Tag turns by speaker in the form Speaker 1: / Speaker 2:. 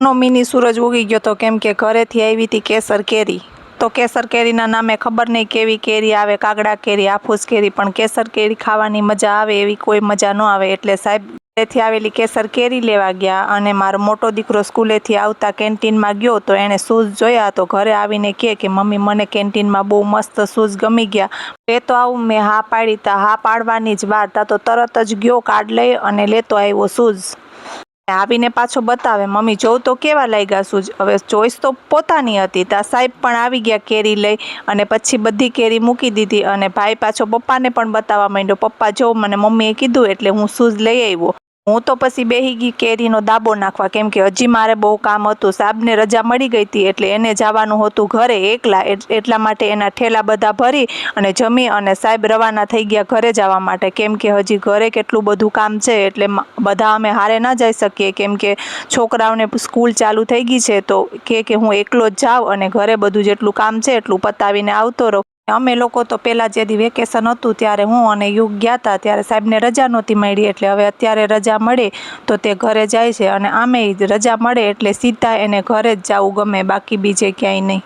Speaker 1: નો mini સૂરજ ઉગી ગયો તો કેમ કે ઘરેથી આવી હતી કેસર કેરી। તો કેસર કેરીના નામે ખબર નહીં કેવી કેરી આવે, કાગડા કેરી, આફૂસ કેરી, પણ કેસર કેરી ખાવાની મજા આવે એવી કોઈ મજા ન આવે। એટલે સાહેબ ઘરેથી આવેલી કેસર કેરી લેવા ગયા અને મારો મોટો દીકરો સ્કૂલેથી આવતા કેન્ટીનમાં ગયો તો એણે શૂઝ જોયા તો ઘરે આવીને કહે કે મમ્મી મને કેન્ટીનમાં બહુ મસ્ત શૂઝ ગમી ગયા, લેતો આવું? મેં હા પાડી તા હા પાડવાની જ વાર તા તો તરત જ ગયો કાર્ડ લઈ અને લેતો આવ્યો શૂઝ। આવીને પાછો બતાવે મમ્મી જોઉં તો કેવા લાગ્યા શૂઝ। હવે ચોઈસ તો પોતાની હતી, તા સાહેબ પણ આવી ગયા કેરી લઈ અને પછી બધી કેરી મૂકી દીધી અને ભાઈ પાછો પપ્પાને પણ બતાવવા માંડ્યો, પપ્પા જો મને મમ્મીએ કીધું એટલે હું શૂઝ લઈ આવ્યો। હું તો પછી બેહી ગઈ કેરીનો દાબો નાખવા કેમ કે હજી મારે બહુ કામ હતું। સાહેબને રજા મળી ગઈ હતી એટલે એને જવાનું હતું ઘરે એકલા, એટલા માટે એના ઠેલા બધા ભરી અને જમી અને સાહેબ રવાના થઈ ગયા ઘરે જવા માટે કેમ કે હજી ઘરે કેટલું બધું કામ છે। એટલે બધા અમે હારે ના જઈ શકીએ કેમ કે છોકરાઓને સ્કૂલ ચાલુ થઈ ગઈ છે તો કે હું એકલો જ જાઉં અને ઘરે બધું જેટલું કામ છે એટલું પતાવીને આવતો રહું। અમે લોકો તો પહેલાં જેથી વેકેશન હતું ત્યારે હું અને યુગ ગયા હતા ત્યારે સાહેબને રજા નહોતી મળી, એટલે હવે અત્યારે રજા મળે તો તે ઘરે જાય છે અને આમે રજા મળે એટલે સીધા એને ઘરે જ જવું ગમે, બાકી બીજે ક્યાંય નહીં।